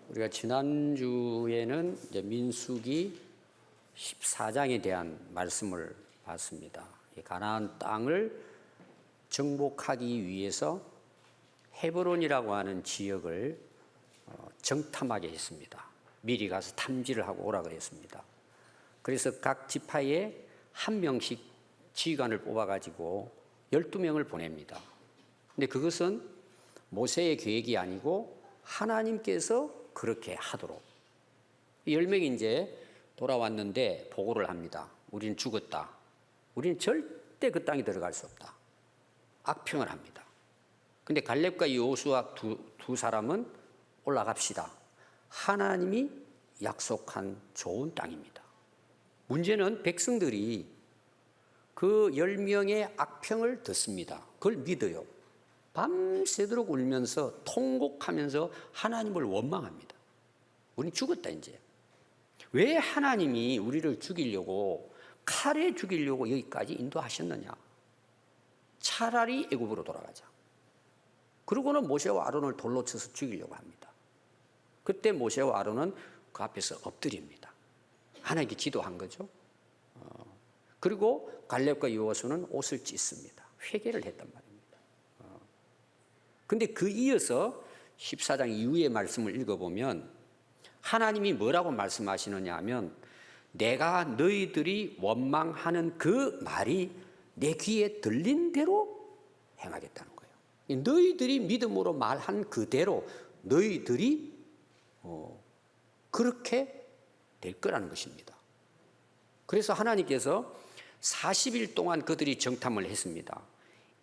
우리가 지난주에는 이제 민수기 14장에 대한 말씀을 봤습니다. 가나안 땅을 정복하기 위해서 헤브론이라고 하는 지역을 정탐하게 했습니다. 미리 가서 탐지를 하고 오라 그랬습니다. 그래서 각 지파에 한 명씩 지휘관을 뽑아가지고 12명을 보냅니다. 근데 그것은 모세의 계획이 아니고 하나님께서 그렇게 하도록 10명이 이제 돌아왔는데 보고를 합니다. 우리는 죽었다. 우리는 절대 그 땅에 들어갈 수 없다. 악평을 합니다. 근데 갈렙과 여호수아 두 사람은 올라갑시다. 하나님이 약속한 좋은 땅입니다. 문제는 백성들이 그 10명의 악평을 듣습니다. 그걸 믿어요. 밤새도록 울면서 통곡하면서 하나님을 원망합니다. 우린 죽었다 이제. 왜 하나님이 우리를 죽이려고 칼에 죽이려고 여기까지 인도하셨느냐. 차라리 애굽으로 돌아가자. 그러고는 모세와 아론을 돌로 쳐서 죽이려고 합니다. 그때 모세와 아론은 그 앞에서 엎드립니다. 하나님께 기도한 거죠. 그리고 갈렙과 여호수아는 옷을 찢습니다. 회개를 했단 말입니다. 근데 그 이어서 14장 이후의 말씀을 읽어보면 하나님이 뭐라고 말씀하시느냐 하면 내가 너희들이 원망하는 그 말이 내 귀에 들린 대로 행하겠다는 거예요. 너희들이 믿음으로 말한 그대로 너희들이 그렇게 될 거라는 것입니다. 그래서 하나님께서 40일 동안 그들이 정탐을 했습니다.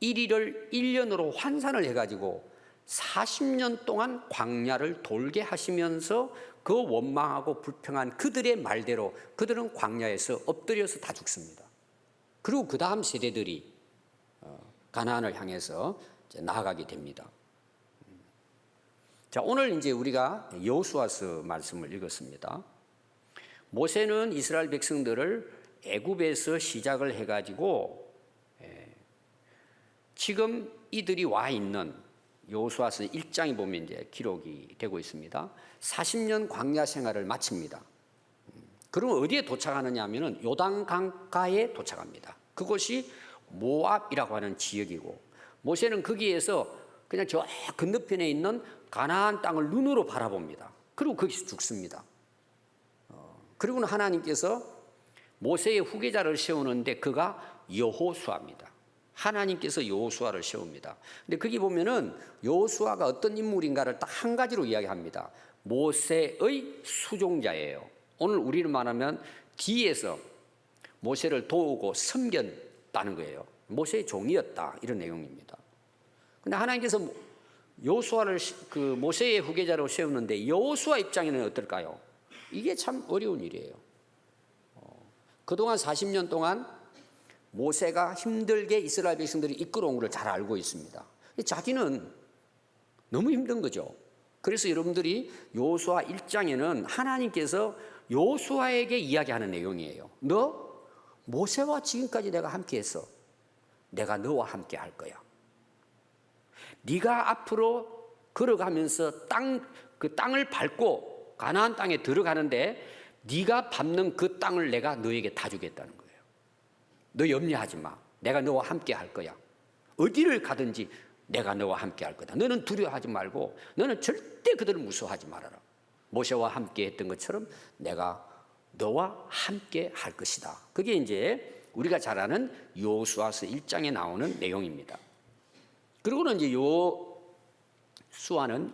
1일을 1년으로 환산을 해가지고 40년 동안 광야를 돌게 하시면서 그 원망하고 불평한 그들의 말대로 그들은 광야에서 엎드려서 다 죽습니다. 그리고 그 다음 세대들이 가나안을 향해서 나아가게 됩니다. 자, 오늘 이제 우리가 여호수아서 말씀을 읽었습니다. 모세는 이스라엘 백성들을 애굽에서 시작을 해가지고 지금 이들이 와 있는 여호수아서 1장에 보면 이제 기록이 되고 있습니다. 40년 광야 생활을 마칩니다. 그럼 어디에 도착하느냐 하면은 요단 강가에 도착합니다. 그곳이 모압이라고 하는 지역이고 모세는 거기에서 그냥 저 건너편에 있는 가나안 땅을 눈으로 바라봅니다. 그리고 거기서 죽습니다. 그리고는 하나님께서 모세의 후계자를 세우는데 그가 여호수아입니다. 하나님께서 여호수아를 세웁니다. 근데 거기 보면은 여호수아가 어떤 인물인가를 딱 한 가지로 이야기합니다. 모세의 수종자예요. 오늘 우리를 말하면 뒤에서 모세를 도우고 섬겼다는 거예요. 모세의 종이었다 이런 내용입니다. 근데 하나님께서 여호수아를 그 모세의 후계자로 세우는데 여호수아 입장에는 어떨까요? 이게 참 어려운 일이에요. 그동안 40년 동안 모세가 힘들게 이스라엘 백성들이 이끌어온 것을 잘 알고 있습니다. 자기는 너무 힘든 거죠. 그래서 여러분들이 여호수아 1장에는 하나님께서 여호수아에게 이야기하는 내용이에요. 너 모세와 지금까지 내가 함께했어. 내가 너와 함께 할 거야. 네가 앞으로 걸어가면서 그 땅을 밟고 가나안 땅에 들어가는데 네가 밟는 그 땅을 내가 너에게 다 주겠다는 거예요. 너 염려하지 마. 내가 너와 함께 할 거야. 어디를 가든지 내가 너와 함께 할 거다. 너는 두려워하지 말고 너는 절대 그들을 무서워하지 말아라. 모세와 함께 했던 것처럼 내가 너와 함께 할 것이다. 그게 이제 우리가 잘 아는 여호수아서 1장에 나오는 내용입니다. 그리고는 이제 여호수아는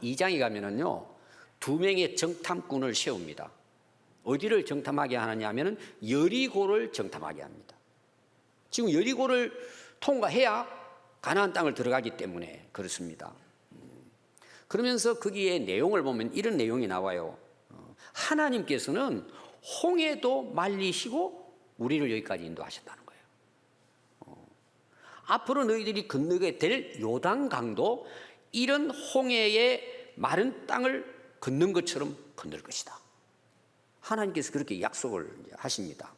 2장에 가면은요 2명의 정탐꾼을 세웁니다. 어디를 정탐하게 하느냐 하면은 여리고를 정탐하게 합니다. 지금 여리고를 통과해야 가나안 땅을 들어가기 때문에 그렇습니다. 그러면서 거기에 내용을 보면 이런 내용이 나와요. 하나님께서는 홍해도 말리시고 우리를 여기까지 인도하셨다는 거예요. 앞으로 너희들이 건너게 될 요단강도 이런 홍해의 마른 땅을 걷는 것처럼 건널 것이다. 하나님께서 그렇게 약속을 하십니다.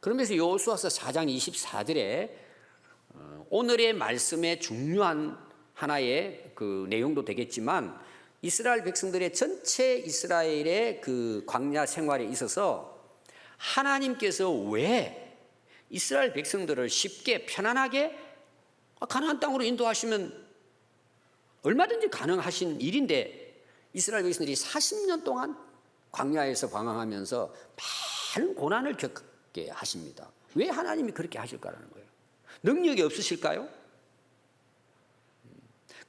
그러면서 여호수아서 4장 24절에 오늘의 말씀의 중요한 하나의 그 내용도 되겠지만 이스라엘 백성들의 전체 이스라엘의 그 광야 생활에 있어서 하나님께서 왜 이스라엘 백성들을 쉽게 편안하게 가나안 땅으로 인도하시면 얼마든지 가능하신 일인데 이스라엘 백성들이 40년 동안 광야에서 방황하면서 많은 고난을 겪게 하십니다. 왜 하나님이 그렇게 하실까라는 거예요. 능력이 없으실까요?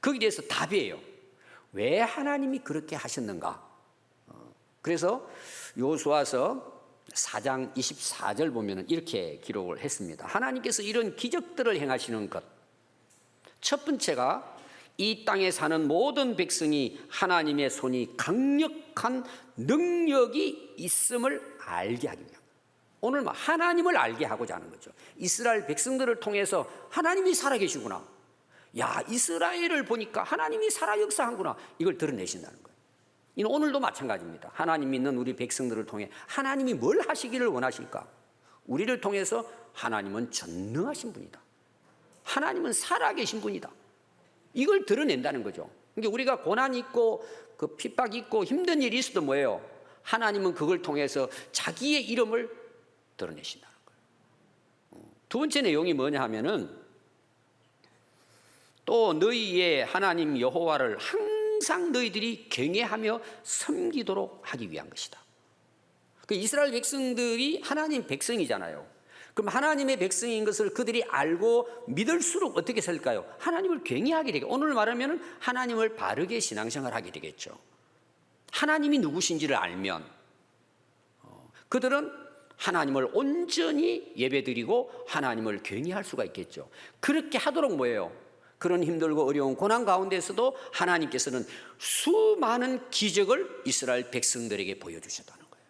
거기에 대해서 답이에요. 왜 하나님이 그렇게 하셨는가? 그래서 여호수아서 4장 24절 보면 이렇게 기록을 했습니다. 하나님께서 이런 기적들을 행하시는 것. 첫 번째가 이 땅에 사는 모든 백성이 하나님의 손이 강력한 능력이 있음을 알게 하기 위함. 오늘 하나님을 알게 하고자 하는 거죠. 이스라엘 백성들을 통해서 하나님이 살아계시구나. 야, 이스라엘을 보니까 하나님이 살아 역사한구나. 이걸 드러내신다는 거예요. 이는 오늘도 마찬가지입니다. 하나님 믿는 우리 백성들을 통해 하나님이 뭘 하시기를 원하실까? 우리를 통해서 하나님은 전능하신 분이다. 하나님은 살아계신 분이다. 이걸 드러낸다는 거죠. 그러니까 우리가 고난이 있고 그 핍박이 있고 힘든 일이 있어도 뭐예요? 하나님은 그걸 통해서 자기의 이름을 드러내신다는 거예요. 두 번째 내용이 뭐냐 하면은 또 너희의 하나님 여호와를 항상 너희들이 경외하며 섬기도록 하기 위한 것이다. 그 이스라엘 백성들이 하나님 백성이잖아요. 그럼 하나님의 백성인 것을 그들이 알고 믿을수록 어떻게 살까요? 하나님을 경외하게 되게. 오늘 말하면 하나님을 바르게 신앙생활 하게 되겠죠. 하나님이 누구신지를 알면 그들은 하나님을 온전히 예배드리고 하나님을 경외할 수가 있겠죠. 그렇게 하도록 뭐예요? 그런 힘들고 어려운 고난 가운데서도 하나님께서는 수많은 기적을 이스라엘 백성들에게 보여주셨다는 거예요.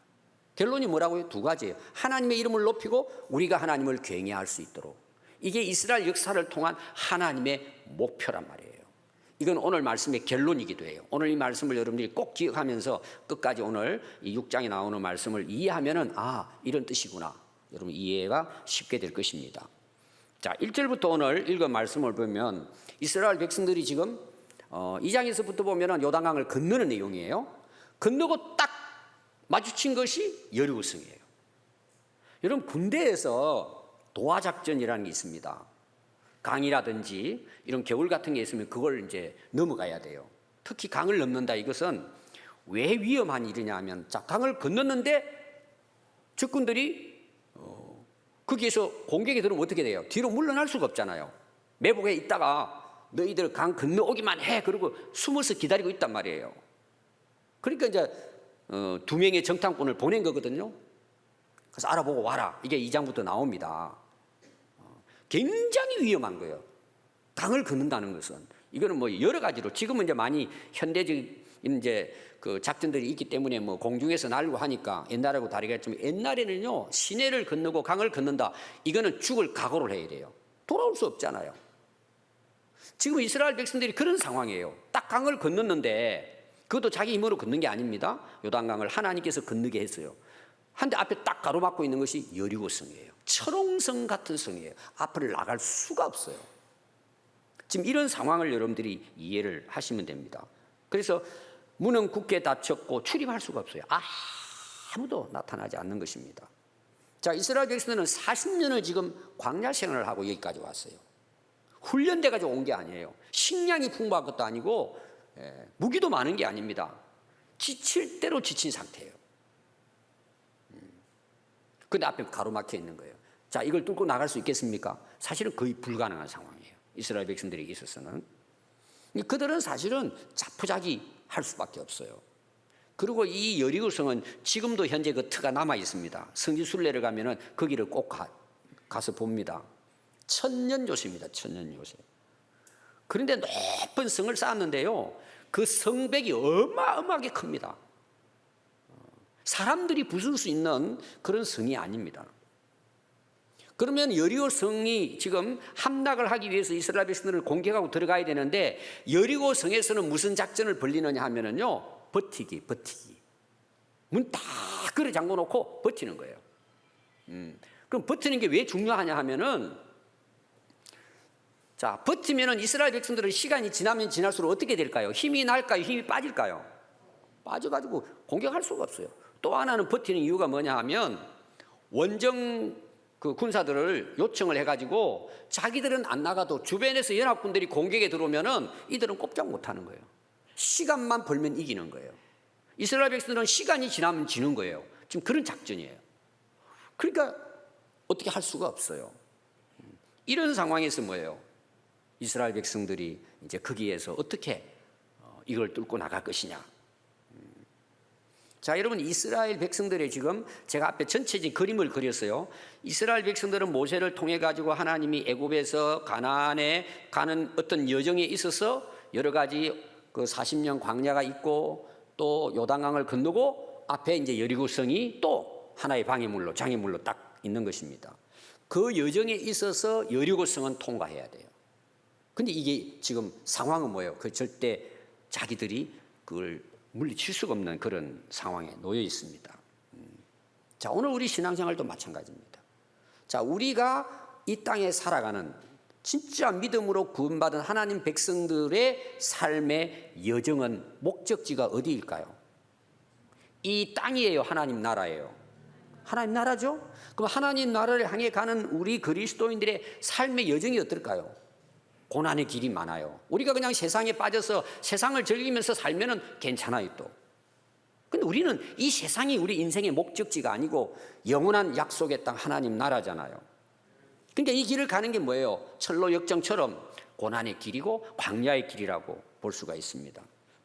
결론이 뭐라고요? 두 가지예요. 하나님의 이름을 높이고 우리가 하나님을 경외할 수 있도록. 이게 이스라엘 역사를 통한 하나님의 목표란 말이에요. 이건 오늘 말씀의 결론이기도 해요. 오늘 이 말씀을 여러분들이 꼭 기억하면서 끝까지 오늘 이 6장에 나오는 말씀을 이해하면은 이런 뜻이구나. 여러분 이해가 쉽게 될 것입니다. 자, 1절부터 오늘 읽은 말씀을 보면 이스라엘 백성들이 지금 2장에서부터 보면은 요단강을 건너는 내용이에요. 건너고 딱 마주친 것이 여리고성이에요. 여러분 군대에서 도하작전이라는 게 있습니다. 강이라든지 이런 겨울 같은 게 있으면 그걸 이제 넘어가야 돼요. 특히 강을 넘는다 이것은 왜 위험한 일이냐 하면 자, 강을 건넜는데 적군들이 거기에서 공격이 들어오면 어떻게 돼요? 뒤로 물러날 수가 없잖아요. 매복에 있다가 너희들 강 건너오기만 해 그러고 숨어서 기다리고 있단 말이에요. 그러니까 이제 2명의 정탐꾼을 보낸 거거든요. 그래서 알아보고 와라. 이게 2장부터 나옵니다. 굉장히 위험한 거예요. 강을 건넌다는 것은. 이거는 뭐 여러 가지로 지금은 이제 많이 현대적인 이제 그 작전들이 있기 때문에 뭐 공중에서 날고 하니까 옛날하고 다르겠지만 옛날에는요 시내를 건너고 강을 건넌다. 이거는 죽을 각오를 해야 돼요. 돌아올 수 없잖아요. 지금 이스라엘 백성들이 그런 상황이에요. 딱 강을 건넜는데 그것도 자기 힘으로 건넌 게 아닙니다. 요단강을 하나님께서 건너게 했어요. 한데 앞에 딱 가로막고 있는 것이 여리고성이에요. 철옹성 같은 성이에요. 앞을 나갈 수가 없어요. 지금 이런 상황을 여러분들이 이해를 하시면 됩니다. 그래서 문은 굳게 닫혔고 출입할 수가 없어요. 아무도 나타나지 않는 것입니다. 자, 이스라엘 백성들은 40년을 지금 광야 생활을 하고 여기까지 왔어요. 훈련돼 가지고 온 게 아니에요. 식량이 풍부한 것도 아니고 무기도 많은 게 아닙니다. 지칠 대로 지친 상태예요. 근데 앞에 가로막혀 있는 거예요. 자, 이걸 뚫고 나갈 수 있겠습니까? 사실은 거의 불가능한 상황이에요. 이스라엘 백성들에게 있어서는. 그들은 사실은 자포자기 할 수밖에 없어요. 그리고 이 여리고성은 지금도 현재 그 터가 남아 있습니다. 성지순례를 가면은 거기를 꼭 가서 봅니다. 천년 요새입니다. 천년 요새. 그런데 높은 성을 쌓았는데요. 그 성벽이 어마어마하게 큽니다. 사람들이 부술 수 있는 그런 성이 아닙니다. 그러면 여리고 성이 지금 함락을 하기 위해서 이스라엘 백성들을 공격하고 들어가야 되는데 여리고 성에서는 무슨 작전을 벌리느냐 하면은요 버티기. 문 다 걸어 잠궈 놓고 버티는 거예요. 그럼 버티는 게 왜 중요하냐 하면은 자, 버티면은 이스라엘 백성들은 시간이 지나면 지날수록 어떻게 될까요? 힘이 날까요? 힘이 빠질까요? 빠져가지고 공격할 수가 없어요. 또 하나는 버티는 이유가 뭐냐 하면 원정 그 군사들을 요청을 해가지고 자기들은 안 나가도 주변에서 연합군들이 공격에 들어오면은 이들은 꼼짝 못하는 거예요. 시간만 벌면 이기는 거예요. 이스라엘 백성들은 시간이 지나면 지는 거예요. 지금 그런 작전이에요. 그러니까 어떻게 할 수가 없어요. 이런 상황에서 뭐예요? 이스라엘 백성들이 이제 거기에서 어떻게 이걸 뚫고 나갈 것이냐. 자, 여러분, 이스라엘 백성들의 지금 제가 앞에 전체적인 그림을 그렸어요. 이스라엘 백성들은 모세를 통해 가지고 하나님이 애굽에서 가나안에 가는 어떤 여정에 있어서 여러 가지 그 40년 광야가 있고 또 요단강을 건너고 앞에 이제 여리고성이 또 하나의 방해물로 장애물로 딱 있는 것입니다. 그 여정에 있어서 여리고성은 통과해야 돼요. 근데 이게 지금 상황은 뭐예요? 그 절대 자기들이 그걸 물리칠 수가 없는 그런 상황에 놓여 있습니다. 자, 오늘 우리 신앙생활도 마찬가지입니다. 자, 우리가 이 땅에 살아가는 진짜 믿음으로 구원받은 하나님 백성들의 삶의 여정은 목적지가 어디일까요? 이 땅이에요? 하나님 나라예요? 하나님 나라죠? 그럼 하나님 나라를 향해 가는 우리 그리스도인들의 삶의 여정이 어떨까요? 고난의 길이 많아요. 우리가 그냥 세상에 빠져서 세상을 즐기면서 살면은 괜찮아요 또. 근데 우리는 이 세상이 우리 인생의 목적지가 아니고 영원한 약속의 땅 하나님 나라잖아요. 그러니까 이 길을 가는 게 뭐예요? 철로 역정처럼 고난의 길이고 광야의 길이라고 볼 수가 있습니다.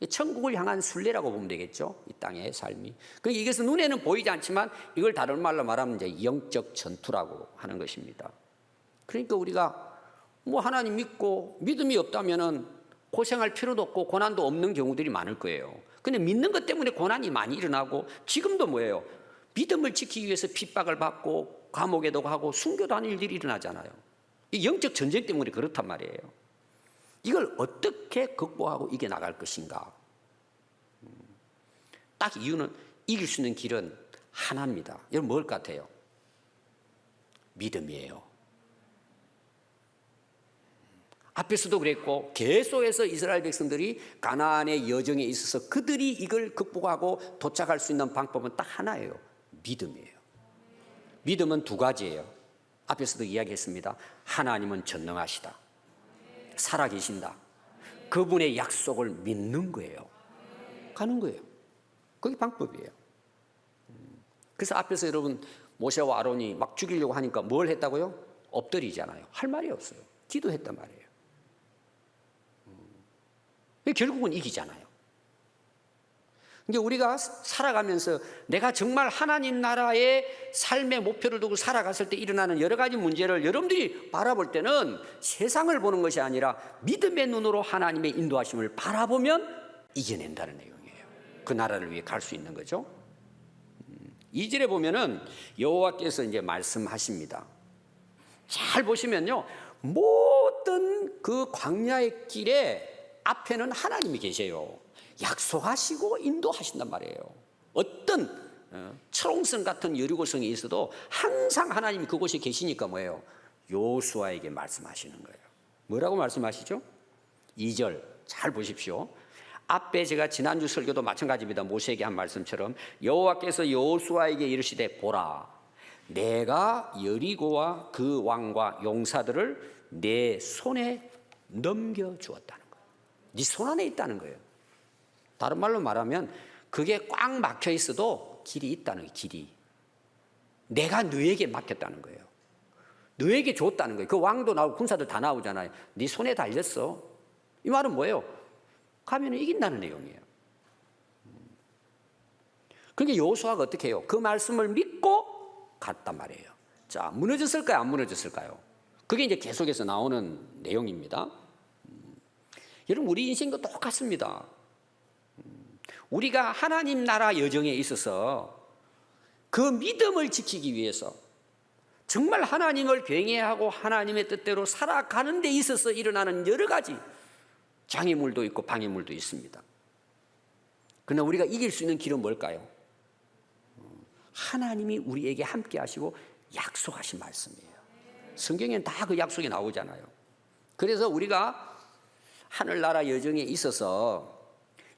천국을 향한 순례라고 보면 되겠죠. 이 땅의 삶이. 그러니까 이것은 눈에는 보이지 않지만 이걸 다른 말로 말하면 이제 영적 전투라고 하는 것입니다. 그러니까 우리가 뭐 하나님 믿고 믿음이 없다면은 고생할 필요도 없고 고난도 없는 경우들이 많을 거예요. 근데 믿는 것 때문에 고난이 많이 일어나고 지금도 뭐예요? 믿음을 지키기 위해서 핍박을 받고 감옥에도 가고 순교도 하는 일들이 일어나잖아요. 이 영적 전쟁 때문에 그렇단 말이에요. 이걸 어떻게 극복하고 이겨나갈 것인가? 딱 이유는 이길 수 있는 길은 하나입니다. 여러분 뭘 같아요? 믿음이에요. 앞에서도 그랬고 계속해서 이스라엘 백성들이 가나안의 여정에 있어서 그들이 이걸 극복하고 도착할 수 있는 방법은 딱 하나예요. 믿음이에요. 믿음은 두 가지예요. 앞에서도 이야기했습니다. 하나님은 전능하시다. 살아계신다. 그분의 약속을 믿는 거예요. 가는 거예요. 그게 방법이에요. 그래서 앞에서 여러분 모세와 아론이 막 죽이려고 하니까 뭘 했다고요? 엎드리잖아요. 할 말이 없어요. 기도했단 말이에요. 결국은 이기잖아요. 그러니까 우리가 살아가면서 내가 정말 하나님 나라의 삶의 목표를 두고 살아갔을 때 일어나는 여러 가지 문제를 여러분들이 바라볼 때는 세상을 보는 것이 아니라 믿음의 눈으로 하나님의 인도하심을 바라보면 이겨낸다는 내용이에요. 그 나라를 위해 갈 수 있는 거죠. 2절에 보면은 여호와께서 이제 말씀하십니다. 잘 보시면요, 모든 그 광야의 길에 앞에는 하나님이 계세요. 약속하시고 인도하신단 말이에요. 어떤 철옹성 같은 여리고성이 있어도 항상 하나님이 그곳에 계시니까 뭐예요? 여호수아에게 말씀하시는 거예요. 뭐라고 말씀하시죠? 2절 잘 보십시오. 앞에 제가 지난주 설교도 마찬가지입니다. 모세에게 한 말씀처럼 여호와께서 여호수아에게 이르시되 보라, 내가 여리고와 그 왕과 용사들을 내 손에 넘겨주었다는 거예요. 네 손 안에 있다는 거예요. 다른 말로 말하면 그게 꽉 막혀 있어도 길이 있다는 거예요. 길이. 내가 너에게 맡겼다는 거예요. 너에게 줬다는 거예요. 그 왕도 나오고 군사들 다 나오잖아요. 네 손에 달렸어. 이 말은 뭐예요? 가면 이긴다는 내용이에요. 그러니까 여호수아가 어떻게 해요? 그 말씀을 믿고 갔단 말이에요. 자, 무너졌을까요? 안 무너졌을까요? 그게 이제 계속해서 나오는 내용입니다. 여러분, 우리 인생도 똑같습니다. 우리가 하나님 나라 여정에 있어서 그 믿음을 지키기 위해서 정말 하나님을 경외하고 하나님의 뜻대로 살아가는 데 있어서 일어나는 여러 가지 장애물도 있고 방해물도 있습니다. 그러나 우리가 이길 수 있는 길은 뭘까요? 하나님이 우리에게 함께 하시고 약속하신 말씀이에요. 성경에는 다 그 약속이 나오잖아요. 그래서 우리가 하늘나라 여정에 있어서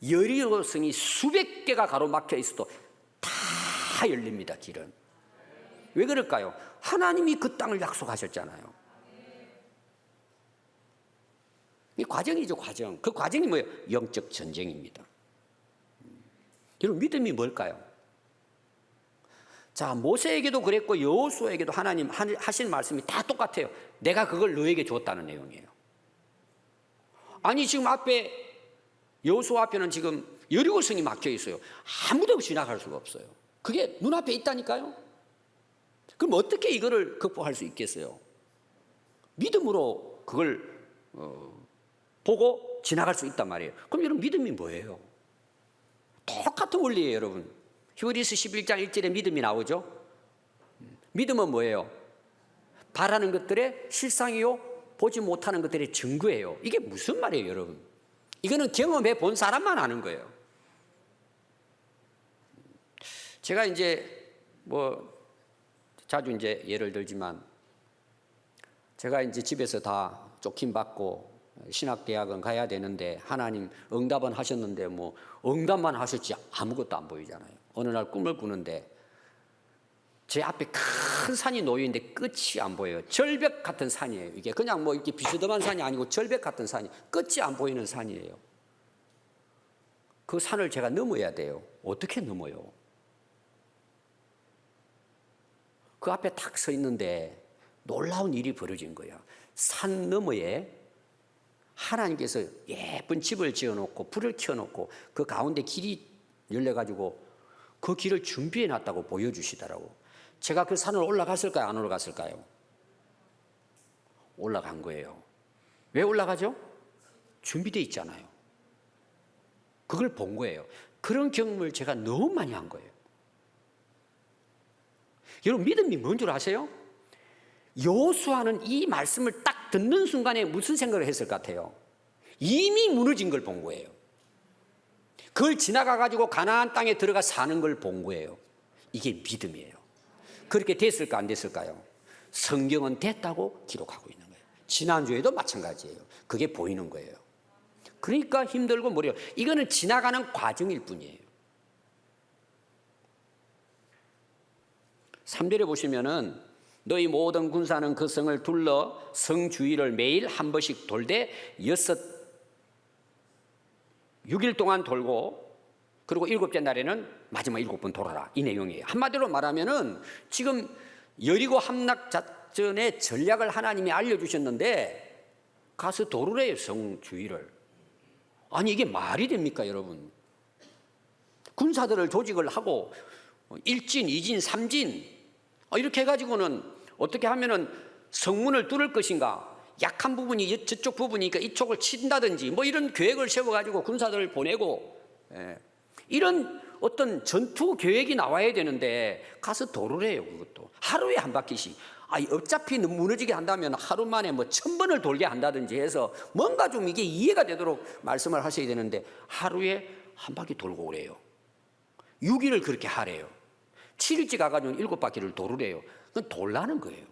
여리고성이 수백 개가 가로막혀 있어도 다 열립니다, 길은. 왜 그럴까요? 하나님이 그 땅을 약속하셨잖아요. 이 과정이죠, 과정. 그 과정이 뭐예요? 영적 전쟁입니다. 여러분, 믿음이 뭘까요? 자, 모세에게도 그랬고 여호수아에게도 하나님 하신 말씀이 다 똑같아요. 내가 그걸 너에게 줬다는 내용이에요. 아니, 지금 앞에 여호수아 앞에는 지금 여리고성이 막혀 있어요. 아무도 지나갈 수가 없어요. 그게 눈앞에 있다니까요. 그럼 어떻게 이거를 극복할 수 있겠어요? 믿음으로 그걸 보고 지나갈 수 있단 말이에요. 그럼 여러분, 믿음이 뭐예요? 똑같은 원리예요, 여러분. 히브리서 11장 1절에 믿음이 나오죠. 믿음은 뭐예요? 바라는 것들의 실상이요, 보지 못하는 것들의 증거예요. 이게 무슨 말이에요, 여러분? 이거는 경험해 본 사람만 아는 거예요. 제가 이제 자주 이제 예를 들지만, 제가 이제 집에서 다 쫓김 받고 신학대학은 가야 되는데 하나님 응답은 하셨는데 응답만 하셨지 아무것도 안 보이잖아요. 어느 날 꿈을 꾸는데 제 앞에 큰 산이 놓여 있는데 끝이 안 보여요. 절벽 같은 산이에요. 이게 그냥 이렇게 비스듬한 산이 아니고 절벽 같은 산이, 끝이 안 보이는 산이에요. 그 산을 제가 넘어야 돼요. 어떻게 넘어요? 그 앞에 딱 서 있는데 놀라운 일이 벌어진 거야. 산 너머에 하나님께서 예쁜 집을 지어놓고 불을 켜놓고 그 가운데 길이 열려가지고 그 길을 준비해놨다고 보여주시더라고. 제가 그 산을 올라갔을까요? 안 올라갔을까요? 올라간 거예요. 왜 올라가죠? 준비되어 있잖아요. 그걸 본 거예요. 그런 경험을 제가 너무 많이 한 거예요. 여러분, 믿음이 뭔 줄 아세요? 여호수아는 이 말씀을 딱 듣는 순간에 무슨 생각을 했을 것 같아요? 이미 무너진 걸 본 거예요. 그걸 지나가가지고 가나안 땅에 들어가 사는 걸 본 거예요. 이게 믿음이에요. 그렇게 됐을까 안 됐을까요? 성경은 됐다고 기록하고 있는 거예요. 지난주에도 마찬가지예요. 그게 보이는 거예요. 그러니까 힘들고 뭐래요. 이거는 지나가는 과정일 뿐이에요. 3절에 보시면은 너희 모든 군사는 그 성을 둘러 성 주위를 매일 한 번씩 돌되 6일 동안 돌고 그리고 7째 날에는 마지막 7번 돌아라, 이 내용이에요. 한마디로 말하면은 지금 여리고 함락 작전의 전략을 하나님이 알려주셨는데 가서 도르래요, 성 주위를. 아니, 이게 말이 됩니까, 여러분? 군사들을 조직을 하고 1진, 2진, 3진 이렇게 해가지고는 어떻게 하면은 성문을 뚫을 것인가, 약한 부분이 저쪽 부분이니까 이쪽을 친다든지 이런 계획을 세워가지고 군사들을 보내고, 이런 어떤 전투 계획이 나와야 되는데 가서 도르래요. 그것도 하루에 한 바퀴씩. 어차피 무너지게 한다면 하루 만에 1000번을 돌게 한다든지 해서 뭔가 좀 이게 이해가 되도록 말씀을 하셔야 되는데 하루에 한 바퀴 돌고 오래요. 6일을 그렇게 하래요. 7일째 가가지고 7바퀴를 도르래요. 그건 돌라는 거예요.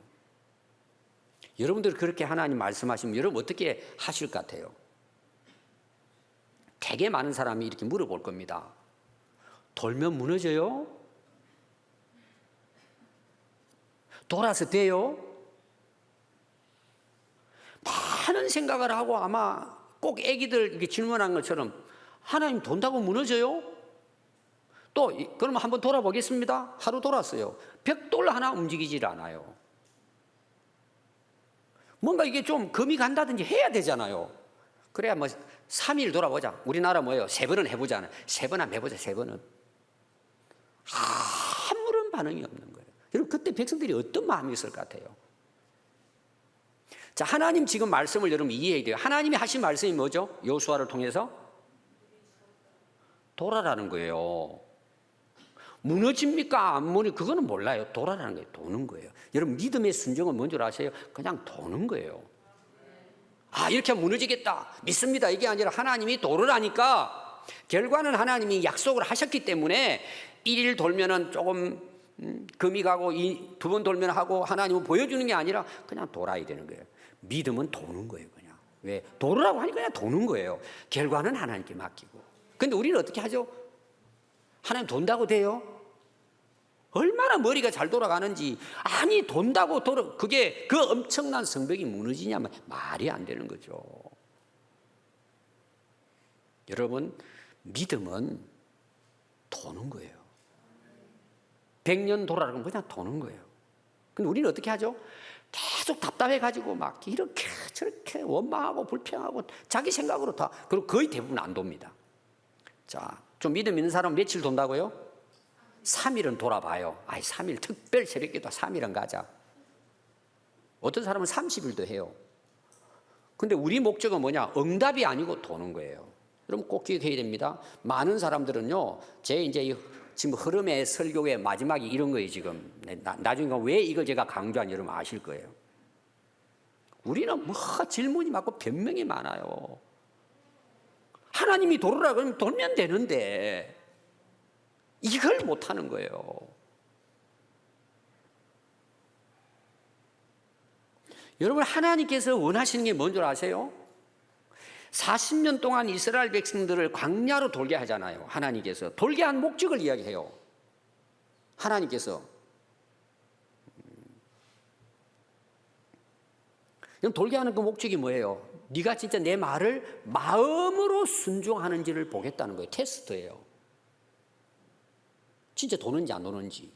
여러분들 그렇게 하나님 말씀하시면 여러분 어떻게 하실 것 같아요? 되게 많은 사람이 이렇게 물어볼 겁니다. 돌면 무너져요? 돌아서 돼요? 많은 생각을 하고 아마 꼭 애기들 이렇게 질문한 것처럼 하나님 돈다고 무너져요? 또 그러면 한번 돌아보겠습니다. 하루 돌았어요. 벽돌 하나 움직이질 않아요. 뭔가 이게 좀 금이 간다든지 해야 되잖아요. 그래야 3일 돌아보자. 우리나라 뭐예요? 3번은 해보잖아요. 3번 한번 해보자. 3번은. 아무런 반응이 없는 거예요. 여러분, 그때 백성들이 어떤 마음이 있을 것 같아요? 자, 하나님 지금 말씀을 여러분 이해해야 돼요. 하나님이 하신 말씀이 뭐죠? 여호수아를 통해서 돌아라는 거예요. 무너집니까? 안 무너집니까? 그거는 몰라요. 돌아라는 거예요. 도는 거예요. 여러분, 믿음의 순종은 뭔 줄 아세요? 그냥 도는 거예요. 이렇게 하면 무너지겠다, 믿습니다, 이게 아니라 하나님이 도르라니까 결과는 하나님이 약속을 하셨기 때문에 1일 돌면은 조금 금이 가고 2번 돌면 하고 하나님은 보여주는 게 아니라 그냥 돌아야 되는 거예요. 믿음은 도는 거예요. 그냥 왜? 도르라고 하니까 그냥 도는 거예요. 결과는 하나님께 맡기고. 근데 우리는 어떻게 하죠? 하나님 돈다고 돼요? 얼마나 머리가 잘 돌아가는지. 아니 돈다고 그게 그 엄청난 성벽이 무너지냐면 말이 안 되는 거죠. 여러분, 믿음은 도는 거예요. 100년 돌아가면 그냥 도는 거예요. 근데 우리는 어떻게 하죠? 계속 답답해가지고 막 이렇게 저렇게 원망하고 불평하고 자기 생각으로 다, 그리고 거의 대부분 안 돕니다. 자, 좀 믿음 있는 사람은 며칠 돈다고요? 3일은 돌아봐요. 3일 특별 새벽기도 3일은 가자. 어떤 사람은 30일도 해요. 근데 우리 목적은 뭐냐? 응답이 아니고 도는 거예요. 여러분 꼭 기억해야 됩니다. 많은 사람들은요, 제 이제 지금 흐름의 설교의 마지막이 이런 거예요, 지금. 나중에 왜 이걸 제가 강조한 여러분 아실 거예요. 우리는 뭐 질문이 많고 변명이 많아요. 하나님이 도르라 그러면 돌면 되는데, 이걸 못 하는 거예요. 여러분, 하나님께서 원하시는 게 뭔 줄 아세요? 40년 동안 이스라엘 백성들을 광야로 돌게 하잖아요. 하나님께서 돌게 한 목적을 이야기해요. 하나님께서. 그럼 돌게 하는 그 목적이 뭐예요? 네가 진짜 내 말을 마음으로 순종하는지를 보겠다는 거예요. 테스트예요. 진짜 도는지 안 도는지.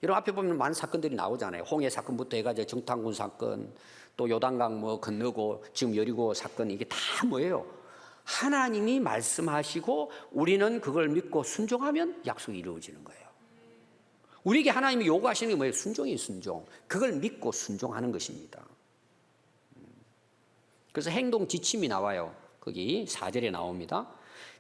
여러분 앞에 보면 많은 사건들이 나오잖아요. 홍해 사건부터 해가지고 정탐군 사건, 또 요단강 뭐 건너고 지금 여리고 사건, 이게 다 뭐예요? 하나님이 말씀하시고 우리는 그걸 믿고 순종하면 약속이 이루어지는 거예요. 우리에게 하나님이 요구하시는 게 뭐예요? 순종이에요, 순종. 그걸 믿고 순종하는 것입니다. 그래서 행동 지침이 나와요. 거기 4절에 나옵니다.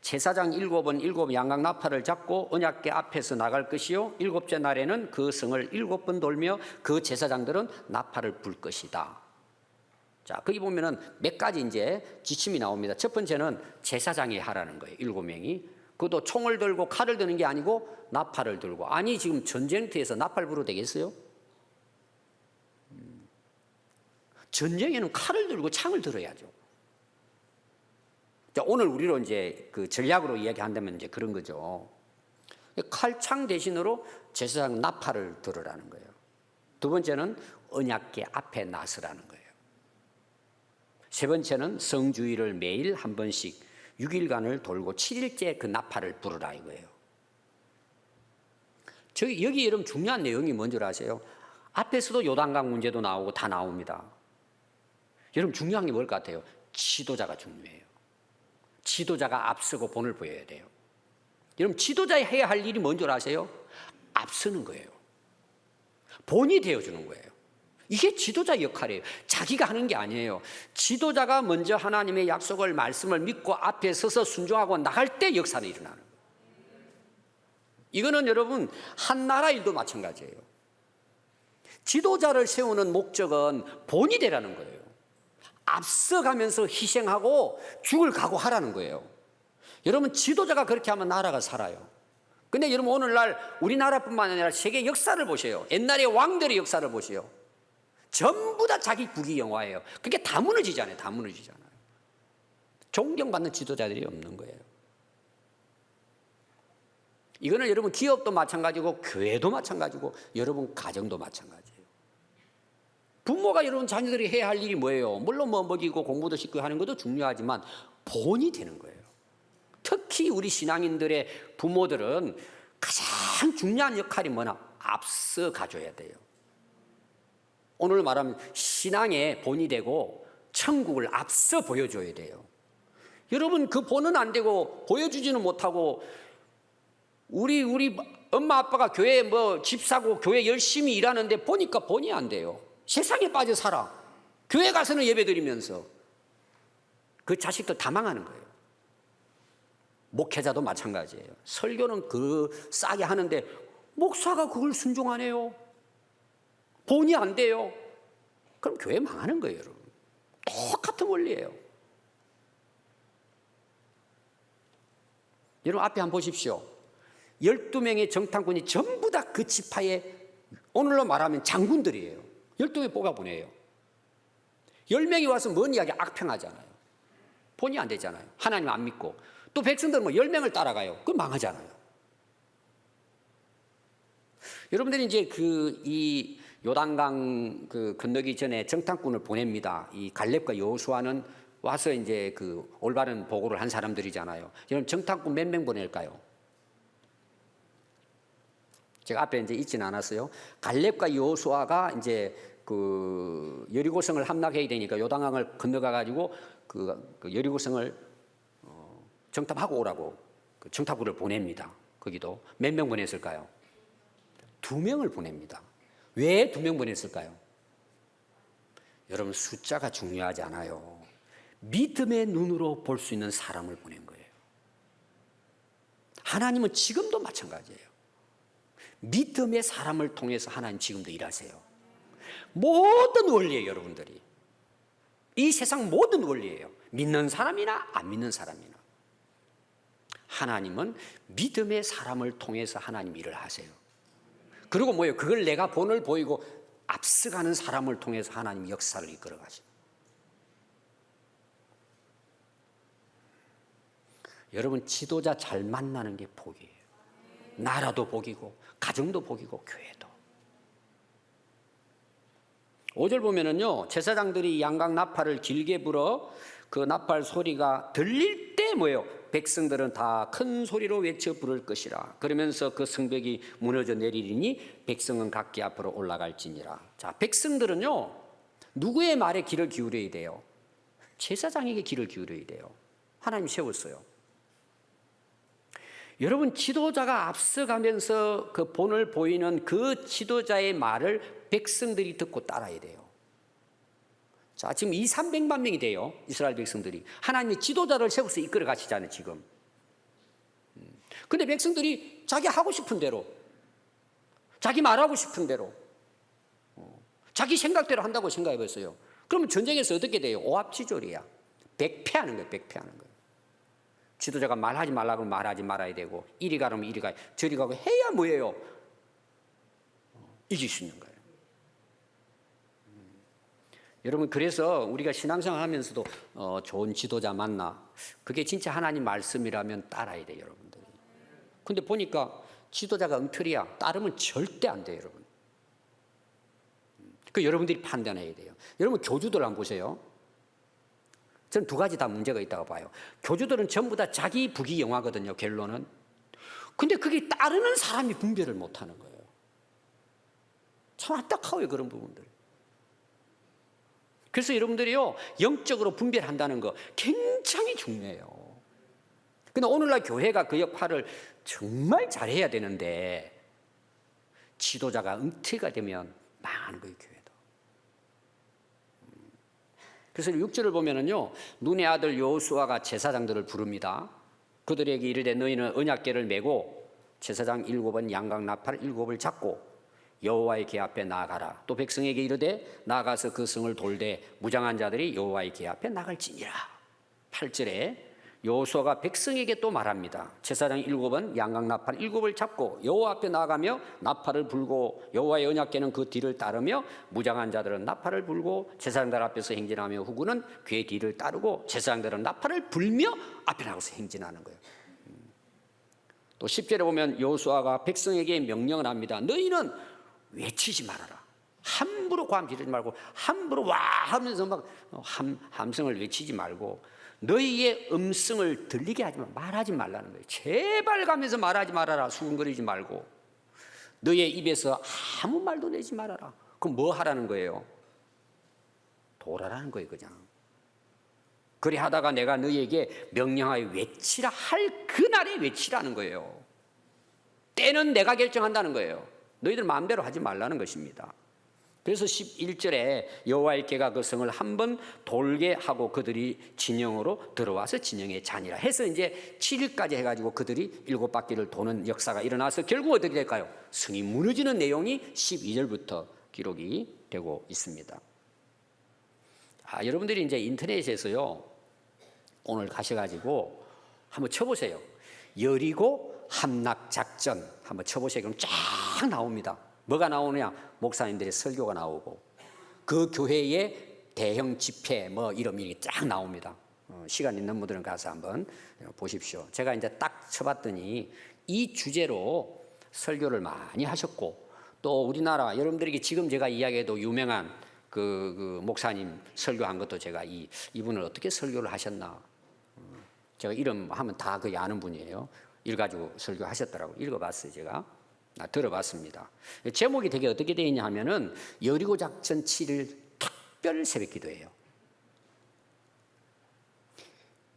제사장 7은 7 양각 나팔을 잡고 언약궤 앞에서 나갈 것이요 7째 날에는 그 성을 7번 돌며 그 제사장들은 나팔을 불 것이다. 자, 거기 보면은 몇 가지 이제 지침이 나옵니다. 첫 번째는 제사장이 하라는 거예요. 7명이. 그것도 총을 들고 칼을 드는 게 아니고 나팔을 들고. 아니 지금 전쟁터에서 나팔 불어도 되겠어요? 전쟁에는 칼을 들고 창을 들어야죠. 자, 오늘 우리로 이제 그 전략으로 이야기한다면 이제 그런 거죠. 칼창 대신으로 제사장 나팔을 들으라는 거예요. 두 번째는 언약궤 앞에 나서라는 거예요. 세 번째는 성주일을 매일 한 번씩 6일간을 돌고 7일째 그 나팔을 부르라 이거예요. 여기 여러분 중요한 내용이 뭔 줄 아세요? 앞에서도 요단강 문제도 나오고 다 나옵니다. 여러분 중요한 게 뭘 것 같아요? 지도자가 중요해요. 지도자가 앞서고 본을 보여야 돼요. 여러분 지도자가 해야 할 일이 뭔 줄 아세요? 앞서는 거예요. 본이 되어주는 거예요. 이게 지도자 역할이에요. 자기가 하는 게 아니에요. 지도자가 먼저 하나님의 약속을 말씀을 믿고 앞에 서서 순종하고 나갈 때 역사는 일어나는 거예요. 이거는 여러분 한 나라 일도 마찬가지예요. 지도자를 세우는 목적은 본이 되라는 거예요. 앞서가면서 희생하고 죽을 각오하라는 거예요. 여러분 지도자가 그렇게 하면 나라가 살아요. 근데 여러분 오늘날 우리나라뿐만 아니라 세계 역사를 보세요. 옛날의 왕들의 역사를 보세요. 전부 다 자기 부귀영화예요. 그게 다 무너지잖아요. 다 무너지잖아요. 존경받는 지도자들이 없는 거예요. 이거는 여러분 기업도 마찬가지고 교회도 마찬가지고 여러분 가정도 마찬가지예요. 부모가 여러분 자녀들이 해야 할 일이 뭐예요? 물론 뭐 먹이고 공부도 시키고 하는 것도 중요하지만 본이 되는 거예요. 특히 우리 신앙인들의 부모들은 가장 중요한 역할이 뭐냐? 앞서 가줘야 돼요. 오늘 말하면 신앙의 본이 되고 천국을 앞서 보여줘야 돼요. 여러분 그 본은 안 되고 보여주지는 못하고 우리 엄마 아빠가 교회 뭐 집 사고 교회 열심히 일하는데 보니까 본이 안 돼요. 세상에 빠져 살아. 교회 가서는 예배 드리면서 그 자식들 다 망하는 거예요. 목회자도 마찬가지예요. 설교는 그 싸게 하는데 목사가 그걸 순종하네요. 본이 안 돼요. 그럼 교회 망하는 거예요, 여러분. 똑같은 원리예요. 여러분 앞에 한번 보십시오. 12명의 정탐꾼이 전부 다 그 지파의 오늘로 말하면 장군들이에요. 12명 뽑아보내요. 10명이 와서 뭔 이야기 악평하잖아요. 본의 안 되잖아요. 하나님 안 믿고. 또 백성들은 뭐 10명을 따라가요. 그럼 망하잖아요. 여러분들이 이제 이 요단강 건너기 전에 정탐꾼을 보냅니다. 이 갈렙과 여호수아는 와서 이제 올바른 보고를 한 사람들이잖아요. 여러분 정탐꾼 몇 명 보낼까요? 제가 앞에 이제 있지는 않았어요. 갈렙과 여호수아가 이제 여리고성을 함락해야 되니까 요단강을 건너가 가지고 그 여리고성을 정탐하고 오라고 정탐꾼을 보냅니다. 거기도 몇 명 보냈을까요? 2명을 보냅니다. 왜 2명 보냈을까요? 여러분 숫자가 중요하지 않아요. 믿음의 눈으로 볼 수 있는 사람을 보낸 거예요. 하나님은 지금도 마찬가지예요. 믿음의 사람을 통해서 하나님 지금도 일하세요. 모든 원리예요, 여러분들이. 이 세상 모든 원리예요. 믿는 사람이나 안 믿는 사람이나. 하나님은 믿음의 사람을 통해서 하나님 일을 하세요. 그리고 뭐예요? 그걸 내가 본을 보이고 앞서가는 사람을 통해서 하나님 역사를 이끌어 가십니다. 여러분 지도자 잘 만나는 게 복이에요. 나라도 복이고 가정도 복이고 교회도. 5절 보면은요, 제사장들이 양각 나팔을 길게 불어 그 나팔 소리가 들릴 때 뭐예요? 백성들은 다 큰 소리로 외쳐 부를 것이라. 그러면서 그 성벽이 무너져 내리리니 백성은 각기 앞으로 올라갈지니라. 자, 백성들은요, 누구의 말에 귀를 기울여야 돼요? 제사장에게 귀를 기울여야 돼요. 하나님 세웠어요. 여러분 지도자가 앞서가면서 그 본을 보이는 그 지도자의 말을 백성들이 듣고 따라야 돼요. 자, 지금 300만 명이 돼요. 이스라엘 백성들이. 하나님이 지도자를 세워서 이끌어 가시잖아요, 지금. 근데 백성들이 자기 하고 싶은 대로, 자기 말하고 싶은 대로, 자기 생각대로 한다고 생각해 봤어요. 그러면 전쟁에서 어떻게 돼요? 오합지졸이야. 백패하는 거예요, 백패하는 거예요. 지도자가 말하지 말라고 하면 말하지 말아야 되고, 이리 가라면 이리 가야, 저리 가고 해야 뭐예요? 이길 수 있는 거예요. 여러분 그래서 우리가 신앙생활 하면서도 좋은 지도자 만나, 그게 진짜 하나님 말씀이라면 따라야 돼요, 여러분들이. 근데 보니까 지도자가 엉터리야. 따르면 절대 안 돼요, 여러분. 그 여러분들이 판단해야 돼요. 여러분 교주들 한번 보세요. 저는 2가지 다 문제가 있다고 봐요. 교주들은 전부 다 자기 부귀영화거든요, 결론은. 근데 그게 따르는 사람이 분별을 못하는 거예요. 참 안타까워요, 그런 부분들. 그래서 여러분들이요, 영적으로 분별한다는 거 굉장히 중요해요. 근데 오늘날 교회가 그 역할을 정말 잘해야 되는데, 지도자가 엉터리가 되면 망하는 거예요, 교회도. 그래서 6절을 보면은요, 눈의 아들 여호수아가 제사장들을 부릅니다. 그들에게 이르되 너희는 언약궤를 메고 제사장 7은 양각 나팔 7을 잡고 여호와의 궤 앞에 나아가라. 또 백성에게 이르되 나가서 그 성을 돌되 무장한 자들이 여호와의 궤 앞에 나갈지니라. 8절에 여호수아가 백성에게 또 말합니다. 제사장 7은 양각 나팔 7을 잡고 여호와 앞에 나가며 나팔을 불고 여호와의 언약궤는 그 뒤를 따르며 무장한 자들은 나팔을 불고 제사장들 앞에서 행진하며 후군은 궤 뒤를 따르고 제사장들은 나팔을 불며 앞에 나가서 행진하는 거예요. 또 10절에 보면 여호수아가 백성에게 명령을 합니다. 너희는 외치지 말아라. 함부로 고함 지르지 말고 함부로 와 하면서 막 함성을 외치지 말고 너희의 음성을 들리게 하지 말하지 말라는 거예요. 제발 가면서 말하지 말아라. 수근거리지 말고 너희의 입에서 아무 말도 내지 말아라. 그럼 뭐 하라는 거예요? 돌아라는 거예요, 그냥. 그리 하다가 내가 너희에게 명령하여 외치라 할 그날에 외치라는 거예요. 때는 내가 결정한다는 거예요. 너희들 마음대로 하지 말라는 것입니다. 그래서 11절에 여호와의 궤가 그 성을 한번 돌게 하고 그들이 진영으로 들어와서 진영의 잔이라 해서 이제 7일까지 해가지고 그들이 7바퀴를 도는 역사가 일어나서 결국 어떻게 될까요? 성이 무너지는 내용이 12절부터 기록이 되고 있습니다. 여러분들이 이제 인터넷에서요, 오늘 가셔가지고 한번 쳐보세요. 여리고 함락작전 한번 쳐보세요. 그럼 쫙 나옵니다. 뭐가 나오느냐? 목사님들의 설교가 나오고 그 교회의 대형 집회 뭐 이름이 쫙 나옵니다. 시간 있는 분들은 가서 한번 보십시오. 제가 이제 딱 쳐봤더니 이 주제로 설교를 많이 하셨고, 또 우리나라 여러분들에게 지금 제가 이야기해도 유명한 그 목사님 설교한 것도 제가 이분을 어떻게 설교를 하셨나, 제가 이름 하면 다 거의 아는 분이에요. 이래가지고 설교하셨더라고. 읽어봤어요. 제가 들어봤습니다. 제목이 되게 어떻게 되어 있냐 하면은 여리고 작전 7일 특별 새벽기도예요.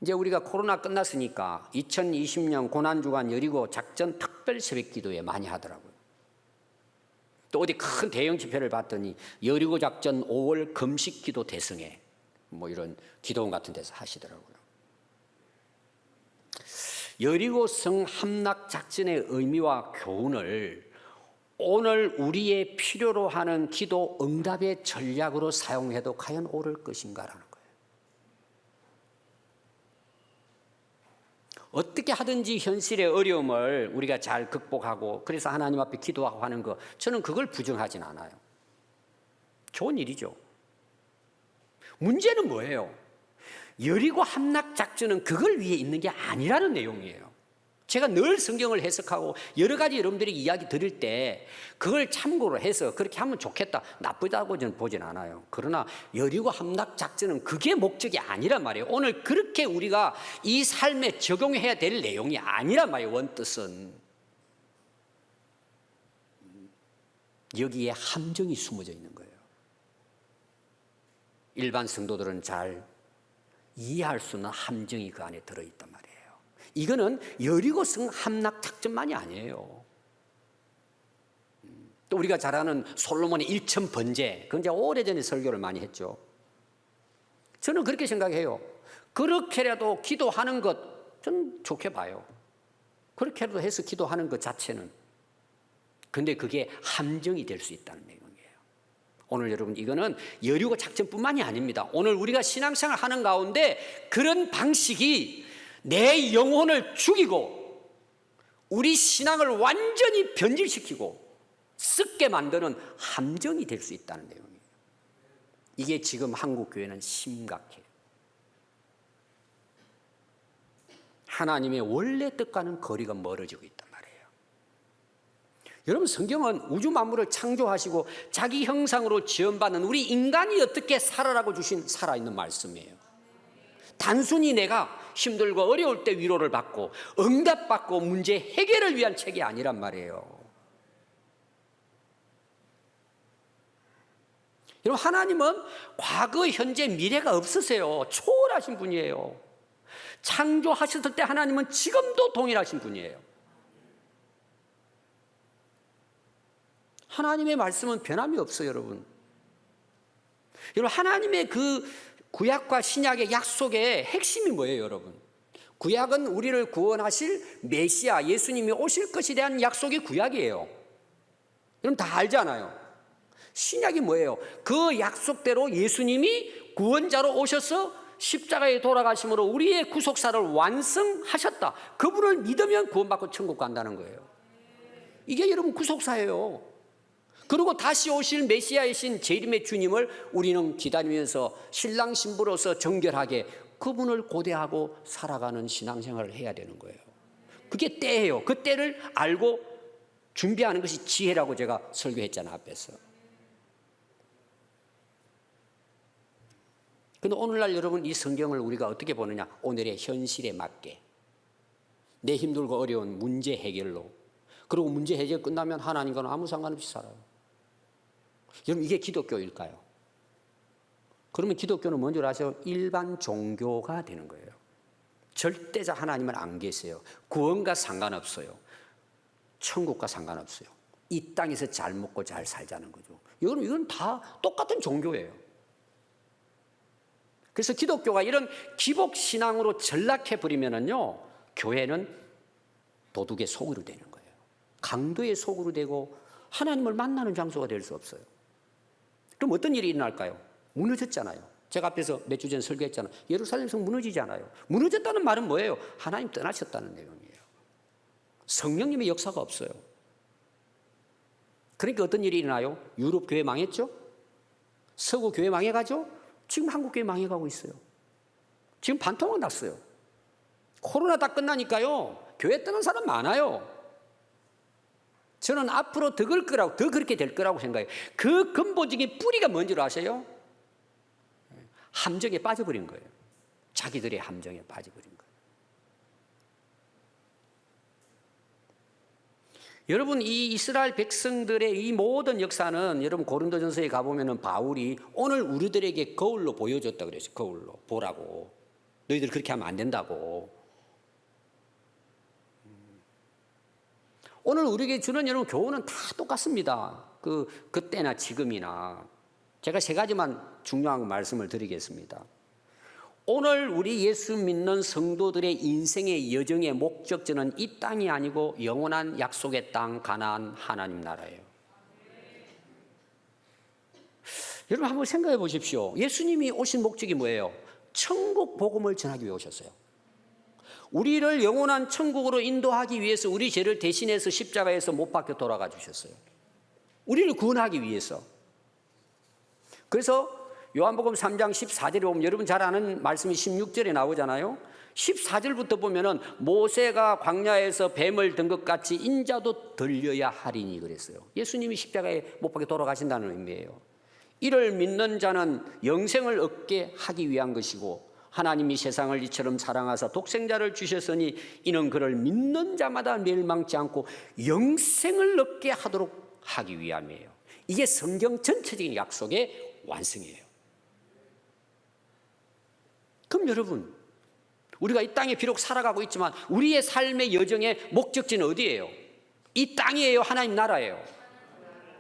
이제 우리가 코로나 끝났으니까 2020년 고난주간 여리고 작전 특별 새벽기도에 많이 하더라고요. 또 어디 큰 대형 집회를 봤더니 여리고 작전 5월 금식기도 대승회 뭐 이런 기도원 같은 데서 하시더라고요. 여리고성 함락 작전의 의미와 교훈을 오늘 우리의 필요로 하는 기도 응답의 전략으로 사용해도 과연 옳을 것인가라는 거예요. 어떻게 하든지 현실의 어려움을 우리가 잘 극복하고 그래서 하나님 앞에 기도하고 하는 거, 저는 그걸 부정하진 않아요. 좋은 일이죠. 문제는 뭐예요? 여리고 함락 작전은 그걸 위해 있는 게 아니라는 내용이에요. 제가 늘 성경을 해석하고 여러 가지 여러분들이 이야기 드릴 때 그걸 참고로 해서 그렇게 하면 좋겠다, 나쁘다고 저는 보진 않아요. 그러나 여리고 함락 작전은 그게 목적이 아니란 말이에요. 오늘 그렇게 우리가 이 삶에 적용해야 될 내용이 아니란 말이에요. 원뜻은 여기에 함정이 숨어져 있는 거예요. 일반 성도들은 잘 이해할 수 있는 함정이 그 안에 들어있단 말이에요. 이거는 여리고성 함락 작전만이 아니에요. 또 우리가 잘 아는 솔로몬의 일천 번제, 그건 제가 오래전에 설교를 많이 했죠. 저는 그렇게 생각해요. 그렇게라도 기도하는 것 저는 좋게 봐요. 그렇게라도 해서 기도하는 것 자체는. 근데 그게 함정이 될 수 있다는 내용이에요. 오늘 여러분, 이거는 여리고 작전뿐만이 아닙니다. 오늘 우리가 신앙생활 하는 가운데 그런 방식이 내 영혼을 죽이고 우리 신앙을 완전히 변질시키고 썩게 만드는 함정이 될 수 있다는 내용이에요. 이게 지금 한국 교회는 심각해요. 하나님의 원래 뜻과는 거리가 멀어지고 있단 말이에요. 여러분, 성경은 우주 만물을 창조하시고 자기 형상으로 지음받는 우리 인간이 어떻게 살아라고 주신 살아있는 말씀이에요. 단순히 내가 힘들고 어려울 때 위로를 받고 응답받고 문제 해결을 위한 책이 아니란 말이에요. 여러분, 하나님은 과거, 현재, 미래가 없으세요. 초월하신 분이에요. 창조하셨을 때 하나님은 지금도 동일하신 분이에요. 하나님의 말씀은 변함이 없어요, 여러분. 여러분, 하나님의 그 구약과 신약의 약속의 핵심이 뭐예요, 여러분? 구약은 우리를 구원하실 메시아 예수님이 오실 것에 대한 약속이 구약이에요. 여러분 다 알잖아요. 신약이 뭐예요? 그 약속대로 예수님이 구원자로 오셔서 십자가에 돌아가심으로 우리의 구속사를 완성하셨다. 그분을 믿으면 구원받고 천국 간다는 거예요. 이게 여러분 구속사예요. 그리고 다시 오실 메시아이신 재림의 주님을 우리는 기다리면서 신랑 신부로서 정결하게 그분을 고대하고 살아가는 신앙생활을 해야 되는 거예요. 그게 때예요. 그 때를 알고 준비하는 것이 지혜라고 제가 설교했잖아요, 앞에서. 그런데 오늘날 여러분, 이 성경을 우리가 어떻게 보느냐? 오늘의 현실에 맞게 내 힘들고 어려운 문제 해결로, 그리고 문제 해결 끝나면 하나님과는 아무 상관없이 살아요. 여러분, 이게 기독교일까요? 그러면 기독교는 뭔지 아세요? 일반 종교가 되는 거예요. 절대자 하나님은 안 계세요. 구원과 상관없어요. 천국과 상관없어요. 이 땅에서 잘 먹고 잘 살자는 거죠. 이건 다 똑같은 종교예요. 그래서 기독교가 이런 기복신앙으로 전락해버리면은요, 교회는 도둑의 속으로 되는 거예요. 강도의 속으로 되고 하나님을 만나는 장소가 될 수 없어요. 그럼 어떤 일이 일어날까요? 무너졌잖아요. 제가 앞에서 몇 주 전에 설교했잖아요. 예루살렘 성 무너지잖아요. 무너졌다는 말은 뭐예요? 하나님 떠나셨다는 내용이에요. 성령님의 역사가 없어요. 그러니까 어떤 일이 일어나요? 유럽 교회 망했죠? 서구 교회 망해가죠? 지금 한국교회 망해가고 있어요. 지금 반토막 났어요. 코로나 다 끝나니까요, 교회 떠난 사람 많아요. 저는 앞으로 더 그렇게 될 거라고 생각해요. 그 근본적인 뿌리가 뭔지를 아세요? 함정에 빠져버린 거예요. 자기들의 함정에 빠져버린 거예요. 여러분, 이 이스라엘 백성들의 이 모든 역사는 여러분 고린도전서에 가보면 바울이 오늘 우리들에게 거울로 보여줬다 그랬어요. 거울로 보라고. 너희들 그렇게 하면 안 된다고. 오늘 우리에게 주는 여러분 교훈은 다 똑같습니다. 그때나 지금이나. 제가 세 가지만 중요한 말씀을 드리겠습니다. 오늘 우리 예수 믿는 성도들의 인생의 여정의 목적지는 이 땅이 아니고 영원한 약속의 땅 가나안 하나님 나라예요. 여러분 한번 생각해 보십시오. 예수님이 오신 목적이 뭐예요? 천국 복음을 전하기 위해 오셨어요. 우리를 영원한 천국으로 인도하기 위해서 우리 죄를 대신해서 십자가에서 못 박혀 돌아가 주셨어요. 우리를 구원하기 위해서. 그래서 요한복음 3장 14절에 보면 여러분 잘 아는 말씀이 16절에 나오잖아요. 14절부터 보면은 모세가 광야에서 뱀을 든 것 같이 인자도 들려야 하리니 그랬어요. 예수님이 십자가에 못 박혀 돌아가신다는 의미예요. 이를 믿는 자는 영생을 얻게 하기 위한 것이고 하나님이 세상을 이처럼 사랑하사 독생자를 주셨으니 이는 그를 믿는 자마다 멸망치 않고 영생을 얻게 하도록 하기 위함이에요. 이게 성경 전체적인 약속의 완성이에요. 그럼 여러분, 우리가 이 땅에 비록 살아가고 있지만 우리의 삶의 여정의 목적지는 어디예요? 이 땅이에요? 하나님 나라예요?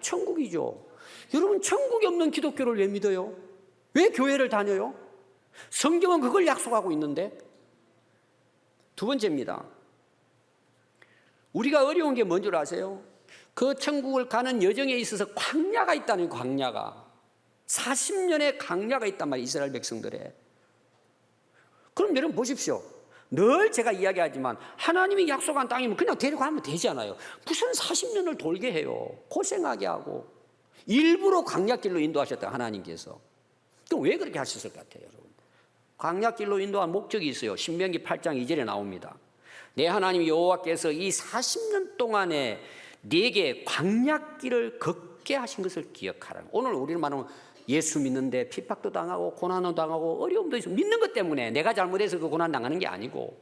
천국이죠. 여러분, 천국이 없는 기독교를 왜 믿어요? 왜 교회를 다녀요? 성경은 그걸 약속하고 있는데. 두 번째입니다. 우리가 어려운 게 뭔 줄 아세요? 그 천국을 가는 여정에 있어서 광야가 있다는 거예요. 광야가 40년의 광야가 있단 말이에요. 이스라엘 백성들의. 그럼 여러분 보십시오. 늘 제가 이야기하지만 하나님이 약속한 땅이면 그냥 데려가면 되잖아요. 무슨 40년을 돌게 해요. 고생하게 하고. 일부러 광야길로 인도하셨다 하나님께서. 그럼 왜 그렇게 하셨을 것 같아요, 여러분? 광야길로 인도한 목적이 있어요. 신명기 8장 2절에 나옵니다. 내 하나님 여호와께서 이 40년 동안에 네게 광야길을 걷게 하신 것을 기억하라. 오늘 우리는 말하면 예수 믿는데 핍박도 당하고 고난도 당하고 어려움도 있어. 믿는 것 때문에 내가 잘못해서 그 고난 당하는 게 아니고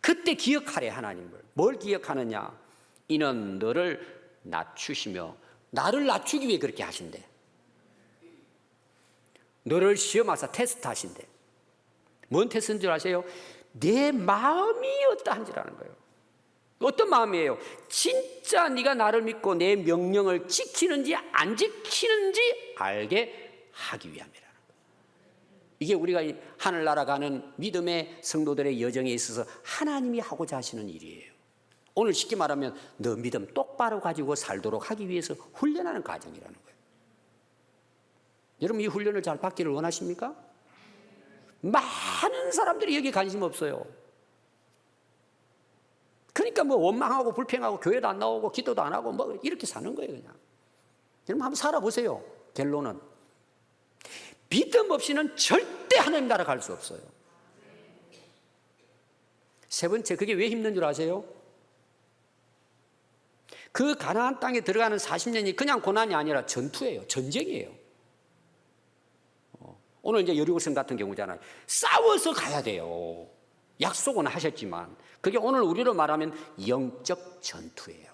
그때 기억하래 하나님을. 뭘 기억하느냐? 이는 너를 낮추시며 나를 낮추기 위해 그렇게 하신대. 너를 시험하사 테스트하신대. 뭔 테스트인 줄 아세요? 내 마음이 어떠한지라는 거예요. 어떤 마음이에요? 진짜 네가 나를 믿고 내 명령을 지키는지 안 지키는지 알게 하기 위함이라는 거예요. 이게 우리가 하늘나라 가는 믿음의 성도들의 여정에 있어서 하나님이 하고자 하시는 일이에요. 오늘 쉽게 말하면 너 믿음 똑바로 가지고 살도록 하기 위해서 훈련하는 과정이라는 거예요. 여러분 이 훈련을 잘 받기를 원하십니까? 많은 사람들이 여기 관심 없어요. 그러니까 뭐 원망하고 불평하고 교회도 안 나오고 기도도 안 하고 뭐 이렇게 사는 거예요 그냥. 여러분 한번 살아보세요. 결론은 믿음 없이는 절대 하나님 나라 갈 수 없어요. 세 번째, 그게 왜 힘든 줄 아세요? 그 가나안 땅에 들어가는 40년이 그냥 고난이 아니라 전투예요. 전쟁이에요. 오늘 이제 여리고성 같은 경우잖아요. 싸워서 가야 돼요. 약속은 하셨지만 그게 오늘 우리로 말하면 영적 전투예요.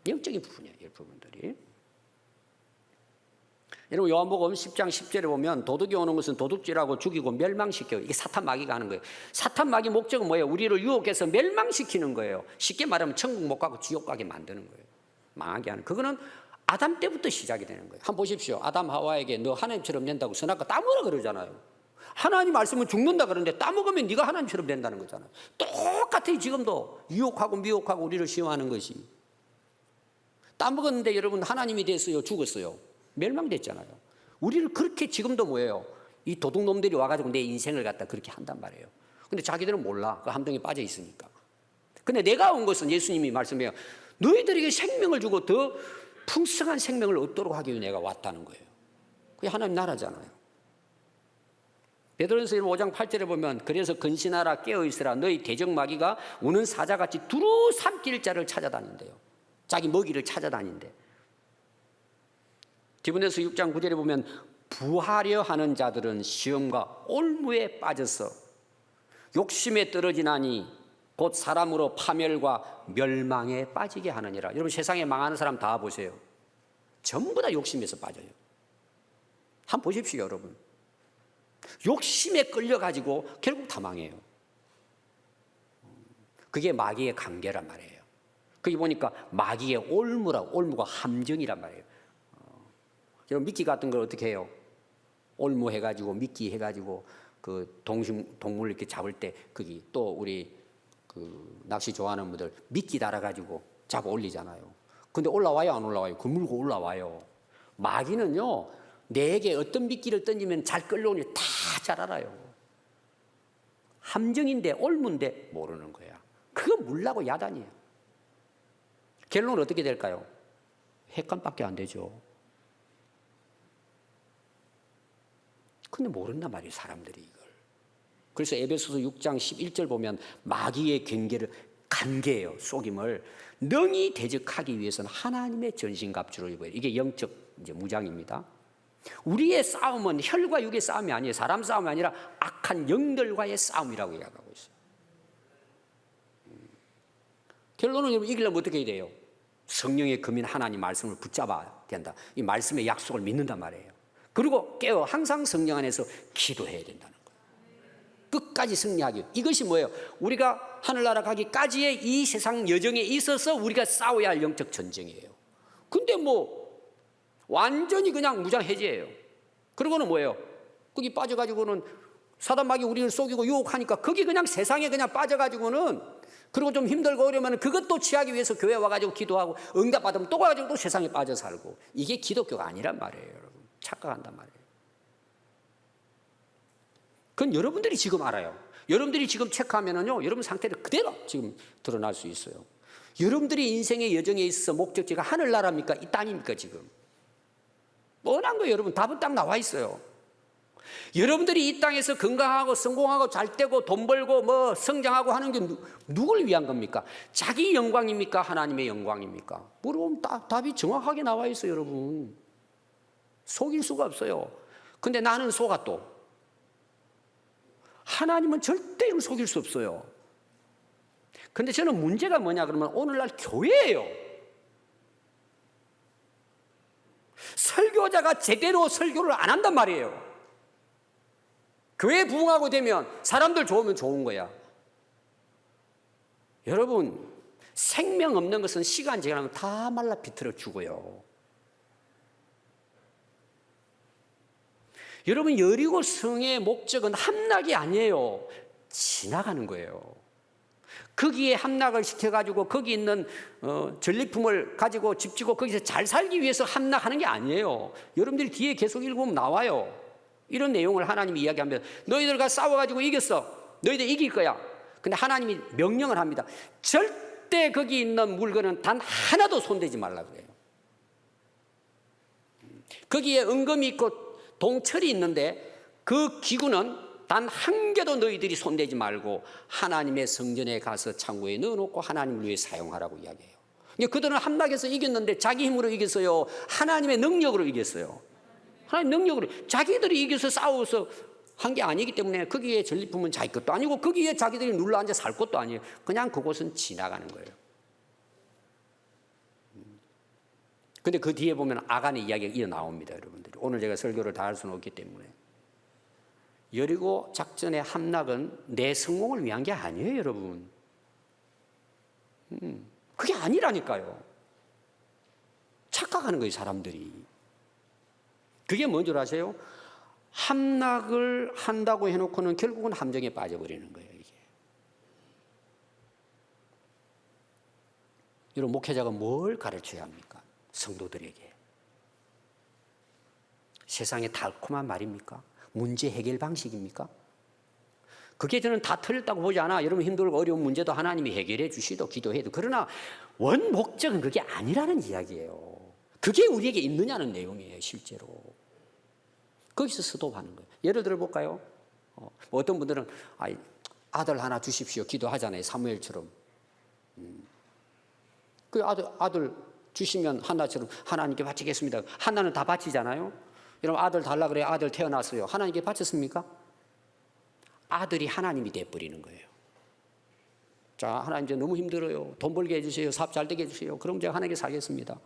영적인 부분이에요. 이 부분들이. 여러분 요한복음 10장 10절에 보면 도둑이 오는 것은 도둑질하고 죽이고 멸망시켜요. 이게 사탄 마귀가 하는 거예요. 사탄 마귀 목적은 뭐예요? 우리를 유혹해서 멸망시키는 거예요. 쉽게 말하면 천국 못 가고 지옥 가게 만드는 거예요. 망하게 하는. 그거는 아담 때부터 시작이 되는 거예요. 한번 보십시오. 아담 하와에게 너 하나님처럼 된다고 선악과 따먹으라 그러잖아요. 하나님 말씀은 죽는다 그러는데 따먹으면 네가 하나님처럼 된다는 거잖아요. 똑같아요. 지금도 유혹하고 미혹하고 우리를 시험하는 것이. 따먹었는데 여러분 하나님이 됐어요? 죽었어요? 멸망됐잖아요. 우리를 그렇게 지금도 뭐예요? 이 도둑놈들이 와가지고 내 인생을 갖다 그렇게 한단 말이에요. 근데 자기들은 몰라. 그 함정에 빠져 있으니까. 근데 내가 온 것은 예수님이 말씀해요. 너희들에게 생명을 주고 더 풍성한 생명을 얻도록 하기 위해 내가 왔다는 거예요. 그게 하나님 나라잖아요. 베드로전서 5장 8절에 보면 그래서 근신하라 깨어있으라 너희 대적 마귀가 우는 사자같이 두루 삼킬 자를 찾아다닌대요. 자기 먹이를 찾아다닌대. 디모데서 6장 9절에 보면 부하려 하는 자들은 시험과 올무에 빠져서 욕심에 떨어지나니 곧 사람으로 파멸과 멸망에 빠지게 하느니라. 여러분 세상에 망하는 사람 다 보세요. 전부 다 욕심에서 빠져요. 한번 보십시오 여러분. 욕심에 끌려가지고 결국 다 망해요. 그게 마귀의 관계란 말이에요. 거기 보니까 마귀의 올무가 함정이란 말이에요. 여러분 미끼 같은 걸 어떻게 해요? 올무 해가지고 미끼 해가지고 그 동물 이렇게 잡을 때 거기 또 우리 그 낚시 좋아하는 분들 미끼 달아가지고 잡아 올리잖아요. 근데 올라와요 안 올라와요? 그 물고 올라와요. 마귀는요 내게 어떤 미끼를 던지면 잘 끌려오니 다 잘 알아요. 함정인데 올무인데 모르는 거야. 그거 몰라고 야단이에요. 결론은 어떻게 될까요? 헷갈밖에 안 되죠. 근데 모른단 말이에요 사람들이 이걸. 그래서 에베소서 6장 11절 보면 마귀의 관계예요. 속임을 능히 대적하기 위해서는 하나님의 전신갑주를 입어요. 이게 영적 이제 무장입니다. 우리의 싸움은 혈과 육의 싸움이 아니에요. 사람 싸움이 아니라 악한 영들과의 싸움이라고 이야기하고 있어요. 결론은 여러분 이기려면 어떻게 해야 돼요? 성령의 금인 하나님 말씀을 붙잡아야 된다. 이 말씀의 약속을 믿는단 말이에요. 그리고 깨어 항상 성령 안에서 기도해야 된다는 거예요. 끝까지 승리하기. 이것이 뭐예요? 우리가 하늘나라 가기까지의 이 세상 여정에 있어서 우리가 싸워야 할 영적 전쟁이에요. 근데 뭐 완전히 그냥 무장해제예요. 그러고는 뭐예요? 거기 빠져가지고는 사단 마귀 우리를 속이고 유혹하니까 거기 그냥 세상에 그냥 빠져가지고는 그리고 좀 힘들고 어려우면 그것도 취하기 위해서 교회 와가지고 기도하고 응답받으면 또 가가지고 또 세상에 빠져 살고. 이게 기독교가 아니란 말이에요 여러분. 착각한단 말이에요. 그건 여러분들이 지금 알아요. 여러분들이 지금 체크하면은요 여러분 상태를 그대로 지금 드러날 수 있어요. 여러분들이 인생의 여정에 있어서 목적지가 하늘나라입니까? 이 땅입니까 지금? 뻔한 거예요 여러분. 답은 딱 나와 있어요. 여러분들이 이 땅에서 건강하고 성공하고 잘 되고 돈 벌고 뭐 성장하고 하는 게 누굴 위한 겁니까? 자기 영광입니까? 하나님의 영광입니까? 물어보면 답이 정확하게 나와 있어요 여러분. 속일 수가 없어요. 근데 나는 속아 또. 하나님은 절대로 속일 수 없어요. 근데 저는 문제가 뭐냐 그러면 오늘날 교회예요. 설교자가 제대로 설교를 안 한단 말이에요. 교회 부흥하고 되면 사람들 좋으면 좋은 거야. 여러분 생명 없는 것은 시간 지나면 다 말라 비틀어 죽어요. 여러분 여리고 성의 목적은 함락이 아니에요. 지나가는 거예요. 거기에 함락을 시켜가지고 거기 있는 전리품을 가지고 집 지고 거기서 잘 살기 위해서 함락하는 게 아니에요. 여러분들이 뒤에 계속 읽으면 나와요. 이런 내용을 하나님이 이야기하면 너희들과 싸워가지고 이겼어. 너희들 이길 거야. 근데 하나님이 명령을 합니다. 절대 거기 있는 물건은 단 하나도 손대지 말라 그래요. 거기에 은금이 있고 동철이 있는데 그 기구는 단 한 개도 너희들이 손대지 말고 하나님의 성전에 가서 창고에 넣어놓고 하나님을 위해 사용하라고 이야기해요. 그들은 함락에서 이겼는데 자기 힘으로 이겼어요? 하나님의 능력으로 이겼어요? 하나님 능력으로. 자기들이 이겨서 싸워서 한 게 아니기 때문에 거기에 전리품은 자기 것도 아니고 거기에 자기들이 눌러앉아 살 것도 아니에요. 그냥 그곳은 지나가는 거예요. 근데 그 뒤에 보면 아간의 이야기가 이어나옵니다 여러분들이. 오늘 제가 설교를 다 할 수는 없기 때문에. 여리고 작전의 함락은 내 성공을 위한 게 아니에요 여러분. 그게 아니라니까요. 착각하는 거예요 사람들이. 그게 뭔 줄 아세요? 함락을 한다고 해놓고는 결국은 함정에 빠져버리는 거예요 이게. 여러분 목회자가 뭘 가르쳐야 합니까? 성도들에게. 세상의 달콤한 말입니까? 문제 해결 방식입니까? 그게 저는 다 틀렸다고 보지 않아. 여러분 힘들고 어려운 문제도 하나님이 해결해 주시도 기도해도. 그러나 원 목적은 그게 아니라는 이야기예요. 그게 우리에게 있느냐는 내용이에요 실제로. 거기서 스톱하는 거예요. 예를 들어 볼까요? 어떤 분들은 아들 하나 주십시오 기도하잖아요. 사무엘처럼. 그 아들 주시면 한나처럼 하나님께 바치겠습니다. 한나는 다 바치잖아요. 여러분 아들 달라 그래 아들 태어났어요. 하나님께 바쳤습니까? 아들이 하나님이 돼버리는 거예요. 자, 하나님 이제 너무 힘들어요. 돈 벌게 해주세요. 사업 잘 되게 해주세요. 그럼 제가 하나님께 살겠습니다.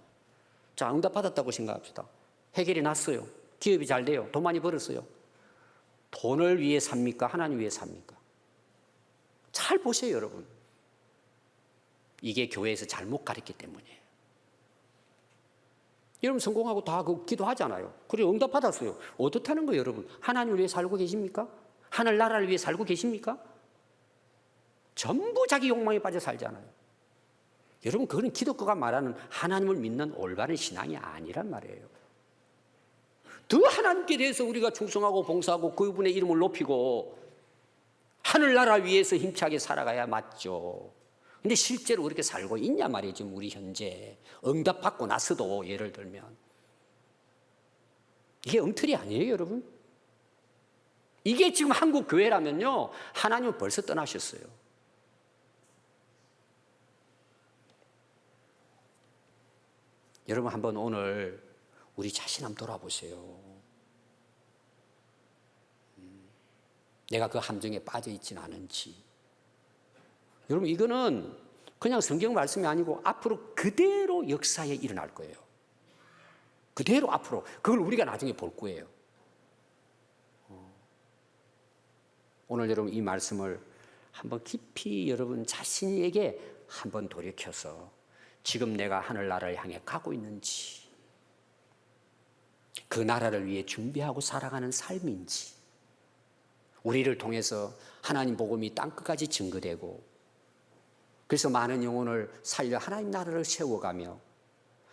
자, 응답 받았다고 생각합시다. 해결이 났어요. 기업이 잘 돼요. 돈 많이 벌었어요. 돈을 위해 삽니까? 하나님 위해 삽니까? 잘 보세요, 여러분. 이게 교회에서 잘못 가르쳤기 때문이에요. 여러분 성공하고 다 기도하잖아요. 그리고 응답 받았어요. 어떻다는 거예요, 여러분? 하나님을 위해 살고 계십니까? 하늘 나라를 위해 살고 계십니까? 전부 자기 욕망에 빠져 살잖아요. 여러분 그건 기독교가 말하는 하나님을 믿는 올바른 신앙이 아니란 말이에요. 더 하나님께 대해서 우리가 충성하고 봉사하고 그분의 이름을 높이고 하늘나라 위해서 힘차게 살아가야 맞죠. 근데 실제로 그렇게 살고 있냐 말이에요. 지금 우리 현재 응답받고 나서도 예를 들면 이게 엉터리 아니에요, 여러분? 이게 지금 한국 교회라면요 하나님은 벌써 떠나셨어요. 여러분 한번 오늘 우리 자신 한번 돌아보세요. 내가 그 함정에 빠져 있지는 않은지. 여러분 이거는 그냥 성경 말씀이 아니고 앞으로 그대로 역사에 일어날 거예요. 그대로 앞으로. 그걸 우리가 나중에 볼 거예요. 오늘 여러분 이 말씀을 한번 깊이 여러분 자신에게 한번 돌이켜서 지금 내가 하늘나라를 향해 가고 있는지, 그 나라를 위해 준비하고 살아가는 삶인지, 우리를 통해서 하나님 복음이 땅끝까지 증거되고 그래서 많은 영혼을 살려 하나님 나라를 세워가며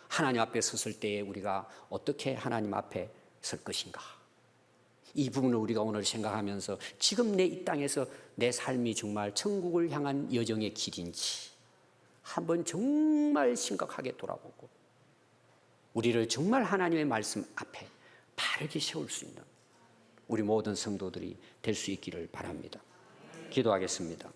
하나님 앞에 섰을 때에 우리가 어떻게 하나님 앞에 설 것인가, 이 부분을 우리가 오늘 생각하면서 지금 내 이 땅에서 내 삶이 정말 천국을 향한 여정의 길인지 한번 정말 심각하게 돌아보고 우리를 정말 하나님의 말씀 앞에 바르게 세울 수 있는 우리 모든 성도들이 될 수 있기를 바랍니다. 기도하겠습니다.